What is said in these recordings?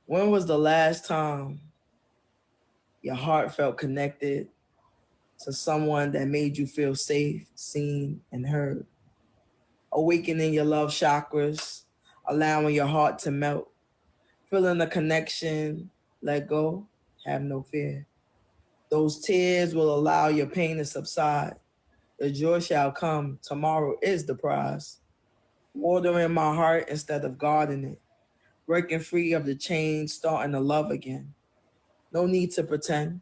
When was the last time your heart felt connected to someone that made you feel safe, seen, and heard? Awakening your love chakras, allowing your heart to melt, feeling the connection, let go, have no fear. Those tears will allow your pain to subside. The joy shall come. Tomorrow is the prize. Watering my heart instead of guarding it. Breaking free of the chains, starting to love again. No need to pretend.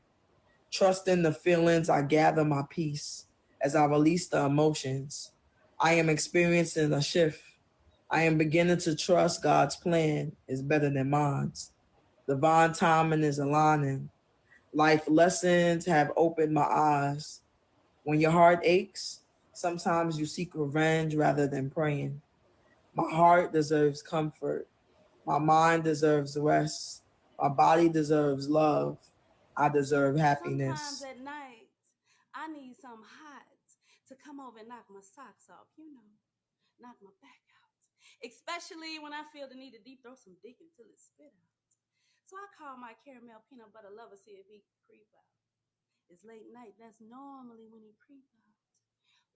Trust in the feelings, I gather my peace as I release the emotions. I am experiencing a shift. I am beginning to trust God's plan is better than mine's. Divine timing is aligning. Life lessons have opened my eyes. When your heart aches, sometimes you seek revenge rather than praying. My heart deserves comfort. My mind deserves rest. My body deserves love. I deserve Sometimes happiness. at night, I need some hot to come over and knock my socks off, knock my back out. Especially when I feel the need to deep throw some dick until it spit out. So I call my caramel peanut butter lover, see if he can creep out. It's late night, that's normally when he creep out.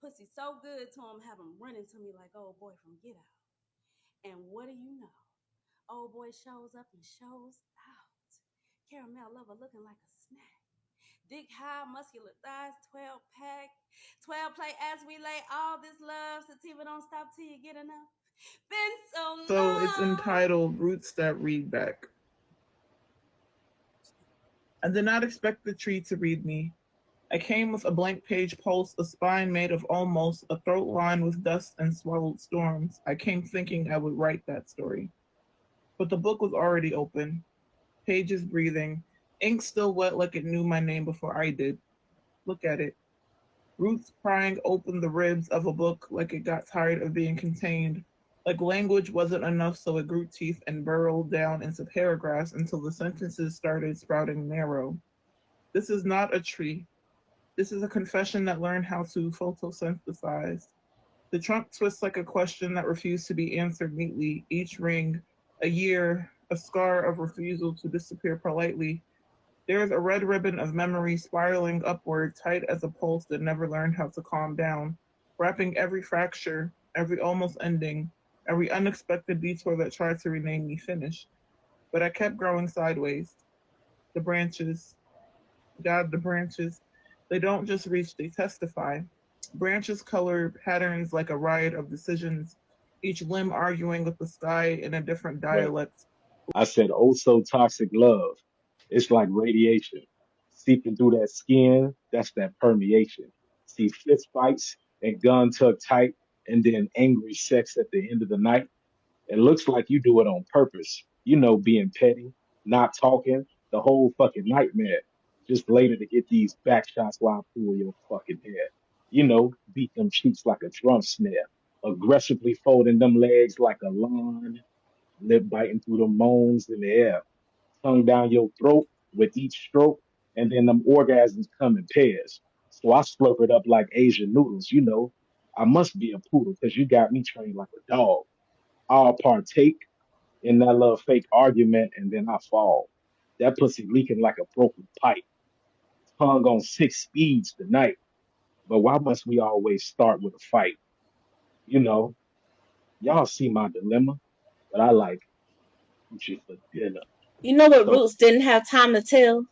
Pussy so good to him, have him running to me like old boy from Get Out. And what do you know? Old boy shows up and shows out. Caramel lover looking like a snack. Dick high, muscular thighs, 12 pack. 12 play as we lay all this love. Sativa don't stop till you get enough. Been so So it's long. entitled Roots That Read Back. I did not expect the tree to read me. I came with a blank page pulse, a spine made of almost, a throat lined with dust and swallowed storms. I came thinking I would write that story. But the book was already open, pages breathing, ink still wet like it knew my name before I did. Look at it. Roots prying open the ribs of a book like it got tired of being contained, like language wasn't enough so it grew teeth and burrowed down into paragraphs until the sentences started sprouting narrow. This is not a tree. This is a confession that learned how to photosynthesize. The trunk twists like a question that refused to be answered neatly, each ring, a year, a scar of refusal to disappear politely. There is a red ribbon of memory spiraling upward, tight as a pulse that never learned how to calm down, wrapping every fracture, every almost ending, every unexpected detour that tried to rename me finished. But I kept growing sideways. The branches, God, the branches, they don't just reach, they testify. Branches color patterns like a riot of decisions, each limb arguing with the sky in a different dialect. I said, oh, so toxic love. It's like radiation seeping through that skin. That's that permeation. See fist fights and gun tucked tight and then angry sex at the end of the night. It looks like you do it on purpose. Being petty, not talking, the whole fucking nightmare. Just later to get these back shots while I pull your fucking hair. Beat them cheeks like a drum snare. Aggressively folding them legs like a lawn, lip biting through the moans in the air, tongue down your throat with each stroke, and then them orgasms come in pairs. So I slurp it up like Asian noodles. I must be a poodle because you got me trained like a dog. I'll partake in that little fake argument and then I fall. That pussy leaking like a broken pipe. Tongue on six speeds tonight. But why must we always start with a fight? You know, y'all see my dilemma, but I like coochie for dinner. You know what So Roots didn't have time to tell?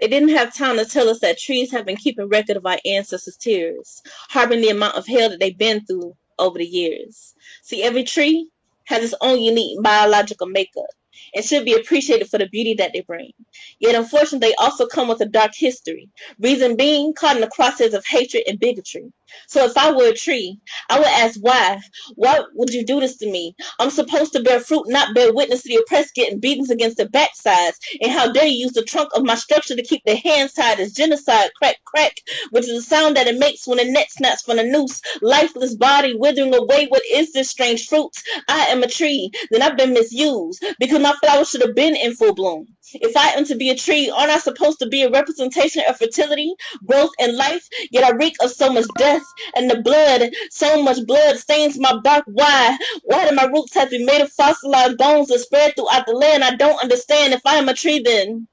They didn't have time to tell us that trees have been keeping record of our ancestors' tears, harboring the amount of hell that they've been through over the years. See, every tree has its own unique biological makeup and should be appreciated for the beauty that they bring. Yet, unfortunately, they also come with a dark history, reason being caught in the crosshairs of hatred and bigotry. So, if I were a tree, I would ask why. Why would you do this to me? I'm supposed to bear fruit, not bear witness to the oppressed getting beatings against their backsides. And how dare you use the trunk of my structure to keep their hands tied as genocide, crack, crack, which is the sound that it makes when a net snaps from a noose. Lifeless body withering away. What is this strange fruit? I am a tree, then I've been misused because my my flowers should have been in full bloom. If I am to be a tree, aren't I supposed to be a representation of fertility, growth, and life? Yet I reek of so much death, and the blood, so much blood stains my bark. Why? Why do my roots have been made of fossilized bones that spread throughout the land? I don't understand. If I am a tree, then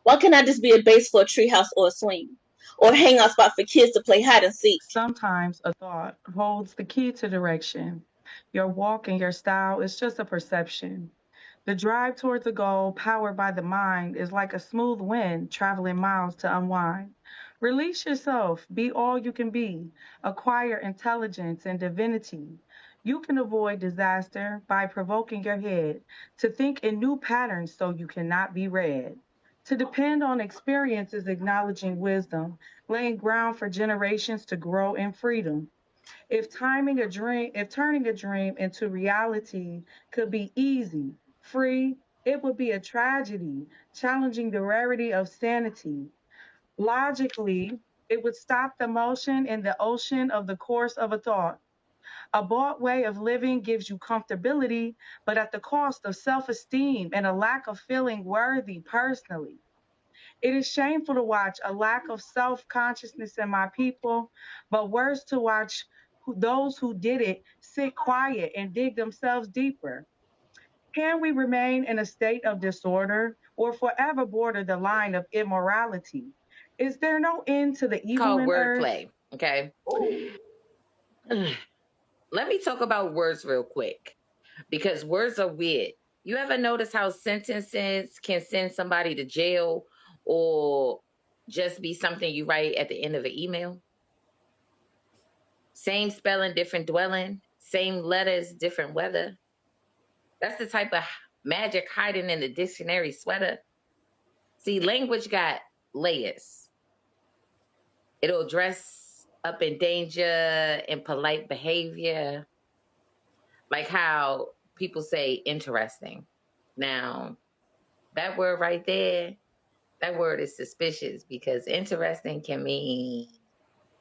why can't I just be a base for a treehouse or a swing? Or a hangout spot for kids to play hide and seek? Sometimes a thought holds the key to direction. Your walk and your style is just a perception. The drive towards a goal powered by the mind is like a smooth wind traveling miles to unwind. Release yourself, be all you can be, acquire intelligence and divinity. You can avoid disaster by provoking your head to think in new patterns so you cannot be read. To depend on experience is acknowledging wisdom, laying ground for generations to grow in freedom. If turning a dream into reality could be easy, free, it would be a tragedy, challenging the rarity of sanity. Logically, it would stop the motion in the ocean of the course of a thought. A bought way of living gives you comfortability, but at the cost of self esteem and a lack of feeling worthy personally. It is shameful to watch a lack of self consciousness in my people, but worse to watch those who did it sit quiet and dig themselves deeper. Can we remain in a state of disorder or forever border the line of immorality? Is there no end to the evil Called in earth? wordplay. Okay. Let me talk about words real quick because words are weird. You ever notice how sentences can send somebody to jail or just be something you write at the end of an email? Same spelling, different dwelling, same letters, different weather. That's the type of magic hiding in the dictionary sweater. See, language got layers. It'll dress up in danger and polite behavior, like how people say interesting. Now, that word right there, that word is suspicious because interesting can mean,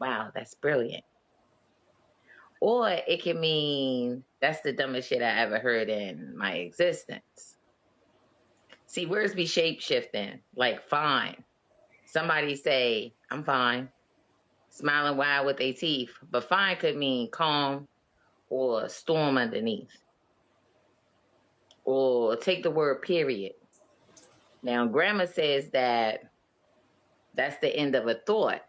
wow, that's brilliant. Or it can mean, that's the dumbest shit I ever heard in my existence. See, words be shape shifting, like fine. Somebody say, I'm fine, smiling wide with their teeth, but fine could mean calm or storm underneath. Or take the word period. Now, grammar says that that's the end of a thought.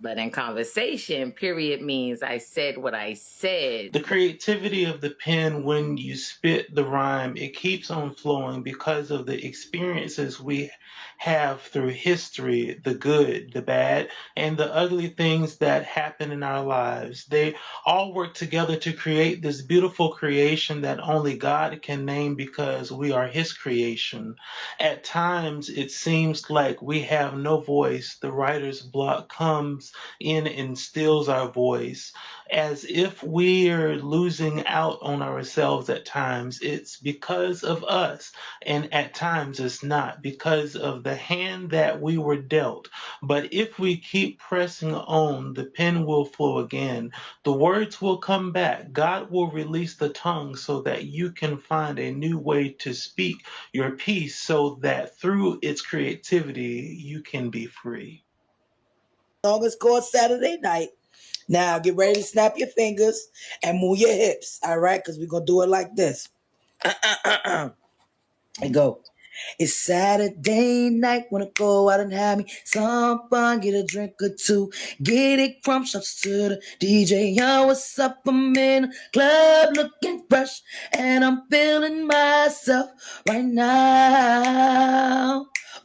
But in conversation, period means I said what I said. The creativity of the pen when you spit the rhyme, it keeps on flowing because of the experiences we have through history, the good, the bad, and the ugly things that happen in our lives. They all work together to create this beautiful creation that only God can name because we are His creation. At times, it seems like we have no voice. The writer's block comes in and steals our voice as if we're losing out on ourselves at times. It's because of us, and at times it's not because of the hand that we were dealt. But if we keep pressing on, the pen will flow again. The words will come back. God will release the tongue so that you can find a new way to speak your piece so that through its creativity, you can be free. Song is called Saturday Night. Now get ready to snap your fingers and move your hips, all right? Because we're going to do it like this. And go. It's Saturday night, wanna go out and have me some fun, get a drink or two, get it from shots to the DJ. Yo, what's up? I'm in the club looking fresh, and I'm feeling myself right now.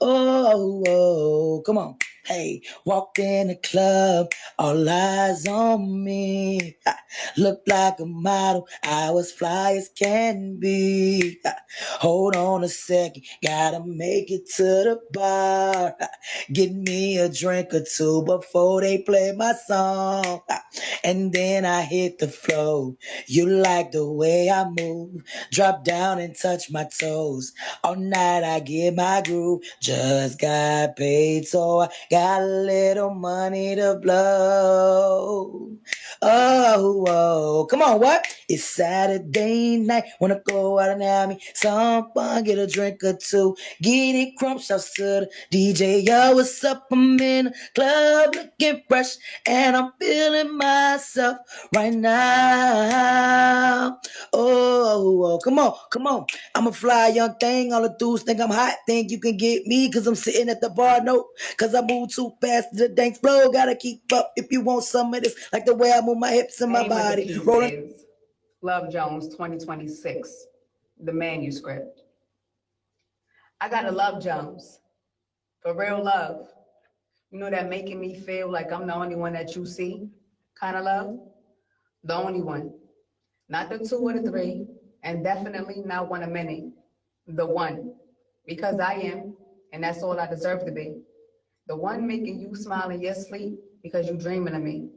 Oh, oh, come on. Hey, walked in the club, all eyes on me. Look like a model, I was fly as can be. Hold on a second, gotta make it to the bar. Get me a drink or two before they play my song. And then I hit the floor. You like the way I move. Drop down and touch my toes. All night I get my groove. Just got paid, so I got got a little money to blow. Oh, oh, come on, what? It's Saturday night, wanna go out and have me some fun, get a drink or two, get it crump, shouts to the DJ, yo, what's up? I'm in the club looking fresh, and I'm feeling myself right now. Oh, come on, come on. I'm a fly young thing, all the dudes think I'm hot, think you can get me, cause I'm sitting at the bar, no, cause I move too fast to the dance flow, gotta keep up if you want some of this, like the way I move my hips and my Name of the body, piece rolling. is Love Jones 2026, the manuscript. I got a Love Jones, for real love. You know that making me feel like I'm the only one that you see kind of love? The only one. Not the two or the three, and definitely not one of many. The one. Because I am, and that's all I deserve to be. The one making you smile in your sleep because you dreaming of me.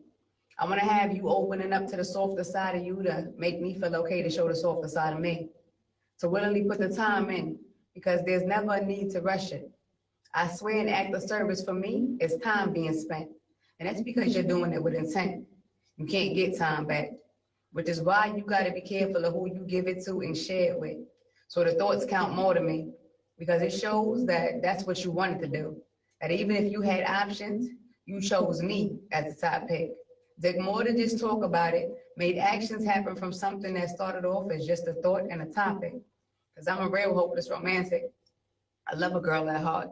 I want to have you opening up to the softer side of you to make me feel okay to show the softer side of me. To willingly put the time in because there's never a need to rush it. I swear an act of service for me is time being spent. And that's because you're doing it with intent. You can't get time back, which is why you got to be careful of who you give it to and share it with. So the thoughts count more to me because it shows that that's what you wanted to do. That even if you had options, you chose me as the top pick. Did more than just talk about it, made actions happen from something that started off as just a thought and a topic. Because I'm a real hopeless romantic. I love a girl at heart.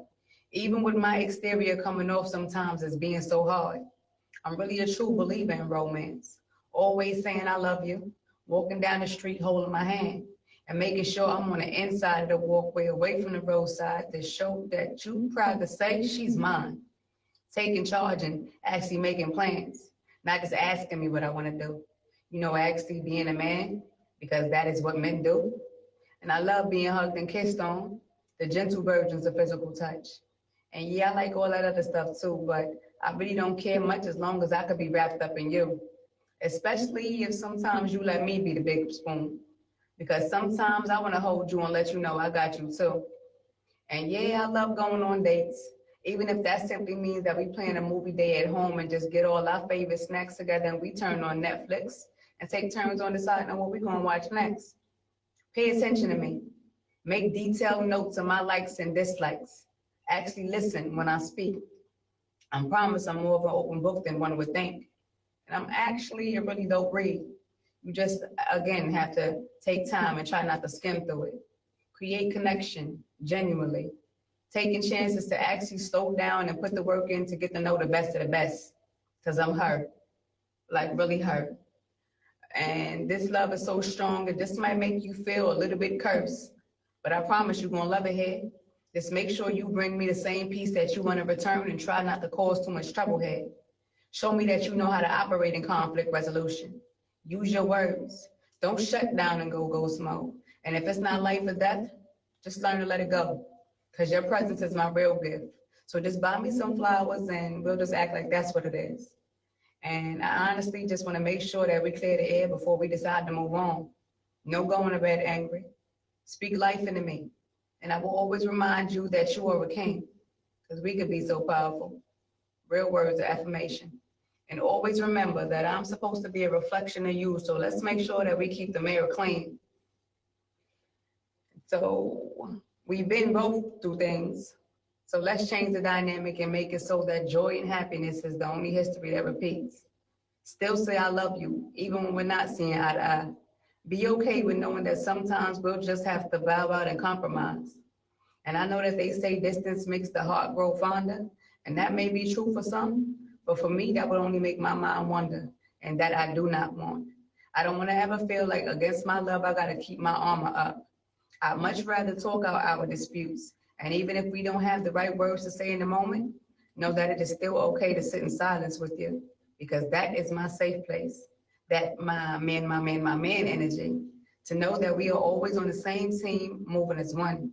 Even with my exterior coming off sometimes as being so hard. I'm really a true believer in romance. Always saying I love you, walking down the street holding my hand, and making sure I'm on the inside of the walkway away from the roadside to show that you proud to say she's mine. Taking charge and actually making plans, not just asking me what I want to do. You know, actually being a man, because that is what men do. And I love being hugged and kissed on, the gentle versions of physical touch. And yeah, I like all that other stuff too, but I really don't care much as long as I could be wrapped up in you. Especially if sometimes you let me be the big spoon. Because sometimes I want to hold you and let you know I got you too. And yeah, I love going on dates, even if that simply means that we plan a movie day at home and just get all our favorite snacks together and we turn on Netflix and take turns on deciding on what we're going to watch next. Pay attention to me. Make detailed notes of my likes and dislikes. Actually listen when I speak. I promise I'm more of an open book than one would think. And I'm actually a really dope read. You just, again, have to take time and try not to skim through it. Create connection, genuinely. Taking chances to actually slow down and put the work in to get to know the best of the best. Because I'm her, like really her. And this love is so strong that this might make you feel a little bit cursed. But I promise you're going to love it here. Just make sure you bring me the same peace that you want to return and try not to cause too much trouble here. Show me that you know how to operate in conflict resolution. Use your words. Don't shut down and go ghost mode. And if it's not life or death, just learn to let it go. Because your presence is my real gift. So just buy me some flowers and we'll just act like that's what it is. And I honestly just want to make sure that we clear the air before we decide to move on. No going to bed angry. Speak life into me. And I will always remind you that you are a king. Because we could be so powerful. Real words of affirmation. And always remember that I'm supposed to be a reflection of you. So let's make sure that we keep the mirror clean. So we've been both through things. So let's change the dynamic and make it so that joy and happiness is the only history that repeats. Still say I love you, even when we're not seeing eye to eye. Be okay with knowing that sometimes we'll just have to bow out and compromise. And I know that they say distance makes the heart grow fonder, and that may be true for some, but for me, that would only make my mind wonder, and that I do not want. I don't want to ever feel like against my love, I got to keep my armor up. I'd much rather talk out our disputes. And even if we don't have the right words to say in the moment, know that it is still okay to sit in silence with you, because that is my safe place. That my man energy. To know that we are always on the same team, moving as one.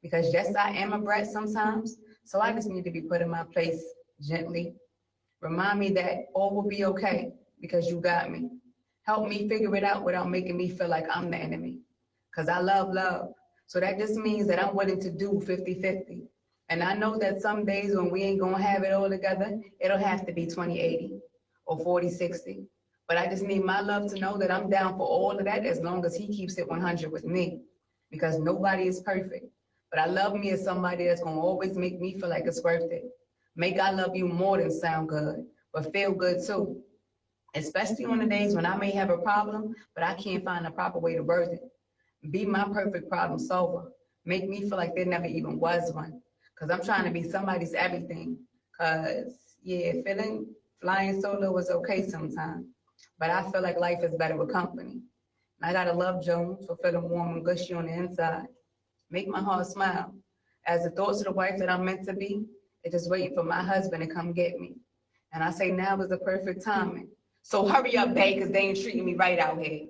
Because yes, I am a brat sometimes, so I just need to be put in my place gently. Remind me that all will be okay because you got me. Help me figure it out without making me feel like I'm the enemy. Because I love love. So that just means that I'm willing to do 50-50. And I know that some days when we ain't gonna have it all together, it'll have to be 20/80 or 40/60. But I just need my love to know that I'm down for all of that as long as he keeps it 100 with me. Because nobody is perfect. But I love me as somebody that's gonna always make me feel like it's worth it. Make I love you more than sound good, but feel good too. Especially on the days when I may have a problem, but I can't find a proper way to birth it. Be my perfect problem solver. Make me feel like there never even was one. Cause I'm trying to be somebody's everything. Cause yeah, flying solo is okay sometimes. But I feel like life is better with company. And I gotta love Jones for feeling warm and gushy on the inside. Make my heart smile. As the thoughts of the wife that I'm meant to be, it's just waiting for my husband to come get me. And I say now is the perfect timing. So hurry up, babe, cause they ain't treating me right out here.